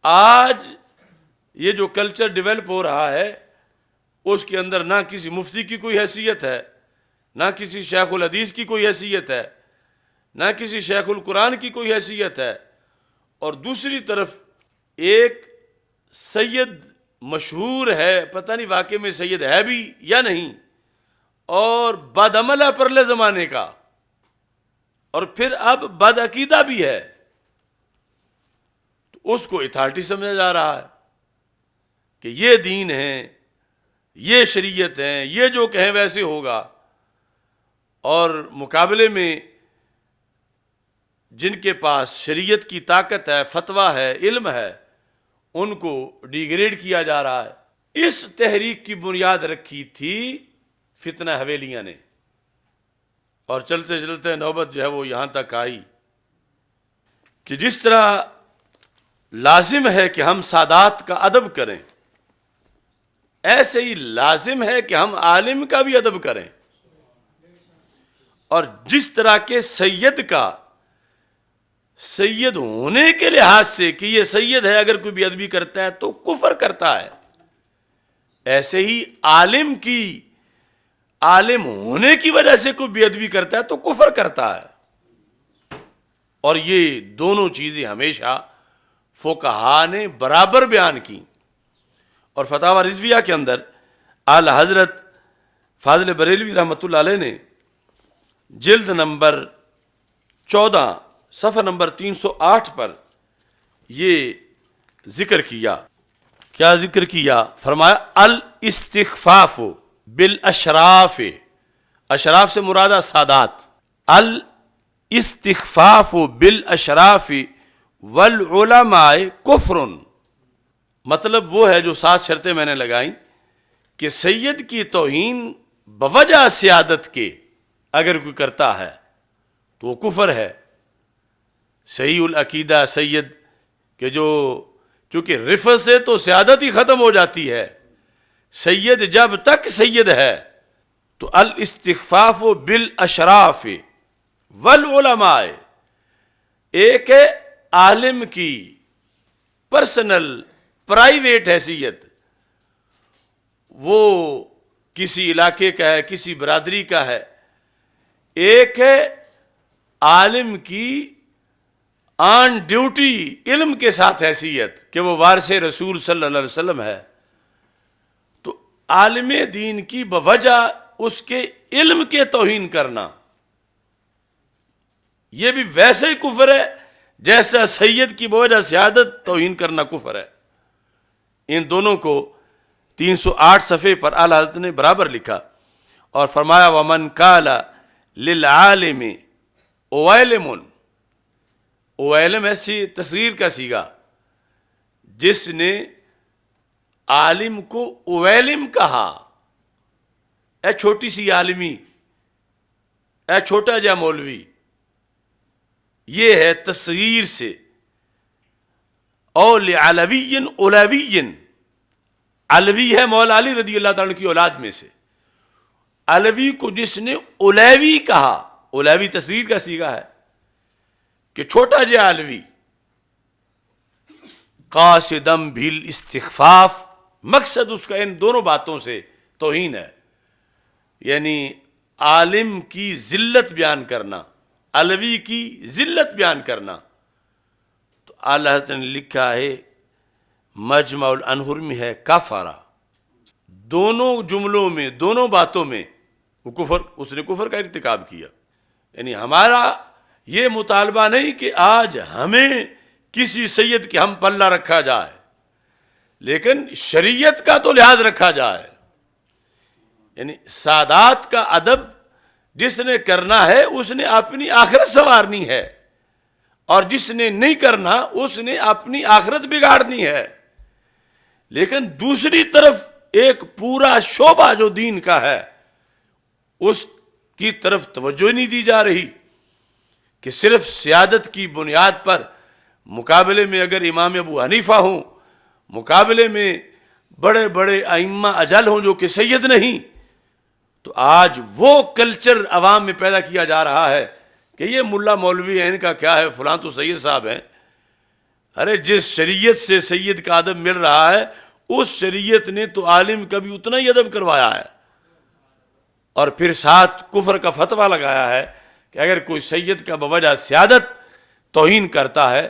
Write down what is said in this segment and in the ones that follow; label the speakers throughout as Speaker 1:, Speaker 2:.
Speaker 1: آج یہ جو کلچر ڈیولپ ہو رہا ہے اس کے اندر نہ کسی مفتی کی کوئی حیثیت ہے، نہ کسی شیخ الحدیث کی کوئی حیثیت ہے، نہ کسی شیخ القرآن کی کوئی حیثیت ہے، اور دوسری طرف ایک سید مشہور ہے، پتہ نہیں واقعے میں سید ہے بھی یا نہیں، اور بدعمل ہے پرلے زمانے کا، اور پھر اب بد عقیدہ بھی ہے، تو اس کو اتھارٹی سمجھا جا رہا ہے کہ یہ دین ہے، یہ شریعت ہے، یہ جو کہیں ویسے ہوگا، اور مقابلے میں جن کے پاس شریعت کی طاقت ہے، فتویٰ ہے، علم ہے، ان کو ڈیگریڈ کیا جا رہا ہے۔ اس تحریک کی بنیاد رکھی تھی فتنہ حویلیاں نے، اور چلتے چلتے نوبت جو ہے وہ یہاں تک آئی کہ جس طرح لازم ہے کہ ہم سادات کا ادب کریں، ایسے ہی لازم ہے کہ ہم عالم کا بھی ادب کریں، اور جس طرح کے سید کا سید ہونے کے لحاظ سے کہ یہ سید ہے، اگر کوئی بے ادبی کرتا ہے تو کفر کرتا ہے، ایسے ہی عالم کی عالم ہونے کی وجہ سے کوئی بے ادبی کرتا ہے تو کفر کرتا ہے۔ اور یہ دونوں چیزیں ہمیشہ فقہا نے برابر بیان کی، اور فتاوی رضویہ کے اندر اعلی حضرت فاضل بریلوی رحمۃ اللہ علیہ نے جلد نمبر 14 صفحہ نمبر 308 پر یہ ذکر کیا۔ کیا ذکر کیا؟ فرمایا الاستخفاف بالاشراف، اشراف سے مرادہ سادات، الاستخفاف بالاشراف والعلماء کفر، مطلب وہ ہے جو 7 شرطیں میں نے لگائیں کہ سید کی توہین بوجہ سیادت کے اگر کوئی کرتا ہے تو وہ کفر ہے۔ صحیح العقیدہ سید کہ جو چونکہ رفعت سے تو سیادت ہی ختم ہو جاتی ہے، سید جب تک سید ہے تو الاستخفاف بالاشراف والعلماء، ایک ہے عالم کی پرسنل پرائیویٹ حیثیت، وہ کسی علاقے کا ہے، کسی برادری کا ہے، ایک ہے عالم کی آن ڈیوٹی علم کے ساتھ حیثیت کہ وہ وارث رسول صلی اللہ علیہ وسلم ہے، تو عالم دین کی بوجہ اس کے علم کے توہین کرنا یہ بھی ویسے ہی کفر ہے جیسا سید کی بوجہ سیادت توہین کرنا کفر ہے۔ ان دونوں کو 308 صفحے پر اعلیٰ حضرت نے برابر لکھا، اور فرمایا وَمَنْ قَالَ لِلْعَالِمِ اویلم، اویلم ایسی تصغیر کا صیغہ، جس نے عالم کو اویلم کہا، اے چھوٹی سی عالمی، اے چھوٹا جا مولوی، یہ ہے تصغیر سے، او لعلوی اولوی، علوی ہے مولا علی رضی اللہ تعالیٰ کی اولاد میں سے، علوی کو جس نے اولوی کہا، اولوی تصغیر کا صیغہ ہے کہ چھوٹا جا علوی، قاصدم بالاستخفاف، مقصد اس کا ان دونوں باتوں سے توہین ہے، یعنی عالم کی ذلت بیان کرنا، علوی کی ذلت بیان کرنا۔ تو اعلیٰ حضرت نے لکھا ہے مجمع الانہر میں ہے کفارہ، دونوں جملوں میں، دونوں باتوں میں وہ کفر، اس نے کفر کا ارتکاب کیا۔ یعنی ہمارا یہ مطالبہ نہیں کہ آج ہمیں کسی سید کے ہم پلہ رکھا جائے، لیکن شریعت کا تو لحاظ رکھا جائے، یعنی سادات کا ادب جس نے کرنا ہے اس نے اپنی آخرت سنوارنی ہے، اور جس نے نہیں کرنا اس نے اپنی آخرت بگاڑنی ہے۔ لیکن دوسری طرف ایک پورا شعبہ جو دین کا ہے اس کی طرف توجہ نہیں دی جا رہی، کہ صرف سیادت کی بنیاد پر مقابلے میں اگر امام ابو حنیفہ ہوں، مقابلے میں بڑے بڑے ائمہ اجل ہوں جو کہ سید نہیں، تو آج وہ کلچر عوام میں پیدا کیا جا رہا ہے کہ یہ ملا مولوی ہیں، ان کا کیا ہے، فلاں تو سید صاحب ہیں۔ ارے جس شریعت سے سید کا ادب مل رہا ہے اس شریعت نے تو عالم کا بھی اتنا ہی ادب کروایا ہے، اور پھر ساتھ کفر کا فتویٰ لگایا ہے کہ اگر کوئی سید کا بوجہ سیادت توہین کرتا ہے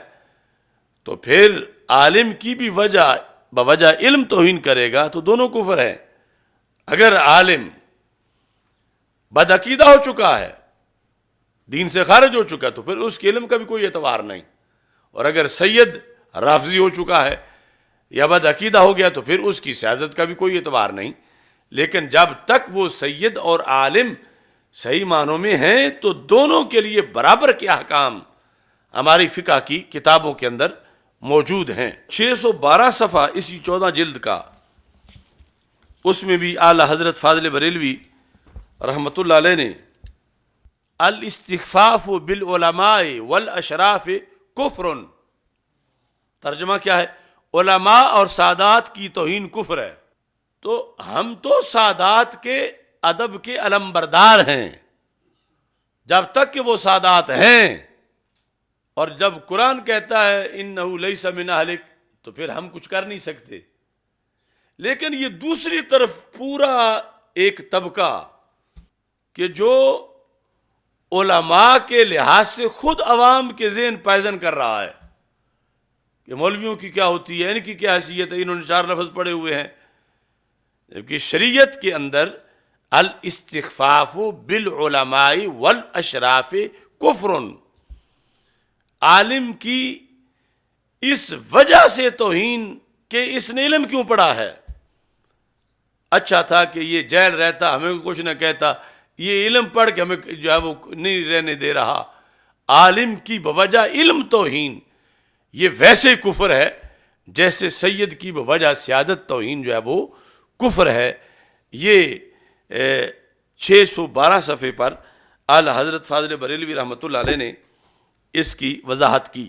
Speaker 1: تو پھر عالم کی بھی بوجہ علم توہین کرے گا تو دونوں کفر ہیں۔ اگر عالم بدعقیدہ ہو چکا ہے، دین سے خارج ہو چکا، تو پھر اس کے علم کا بھی کوئی اعتبار نہیں، اور اگر سید رافضی ہو چکا ہے یا بدعقیدہ ہو گیا تو پھر اس کی سیادت کا بھی کوئی اعتبار نہیں۔ لیکن جب تک وہ سید اور عالم صحیح معنوں میں ہیں تو دونوں کے لیے برابر کے احکام ہماری فقہ کی کتابوں کے اندر موجود ہیں۔ 612 صفحہ اسی 14 جلد کا، اس میں بھی اعلی حضرت فاضل بریلوی رحمۃ اللہ علیہ نے الاستخفاف بالعلماء والاشراف کفر، ترجمہ کیا ہے؟ علماء اور سادات کی توہین کفر ہے۔ تو ہم تو سادات کے ادب کے علمبردار ہیں جب تک کہ وہ سادات ہیں، اور جب قرآن کہتا ہے انہ لیس من اہلک تو پھر ہم کچھ کر نہیں سکتے۔ لیکن یہ دوسری طرف پورا ایک طبقہ کہ جو علماء کے لحاظ سے خود عوام کے ذہن پائزن کر رہا ہے کہ مولویوں کی کیا ہوتی ہے، ان کی کیا حیثیت ہے، انہوں نے 4 لفظ پڑھے ہوئے ہیں، جبکہ شریعت کے اندر الاستخفاف بالعلماء والاشراف کفر، عالم کی اس وجہ سے توہین کہ اس نے علم کیوں پڑھا ہے۔ اچھا تھا کہ یہ جیل رہتا، ہمیں کچھ نہ کہتا، یہ علم پڑھ کے ہمیں جو ہے وہ نہیں رہنے دے رہا۔ عالم کی بوجہ علم توہین یہ ویسے کفر ہے جیسے سید کی بوجہ سیادت توہین جو ہے وہ کفر ہے۔ یہ 612 صفحے پر اعلی حضرت فاضل بریلوی رحمۃ اللہ علیہ نے اس کی وضاحت کی۔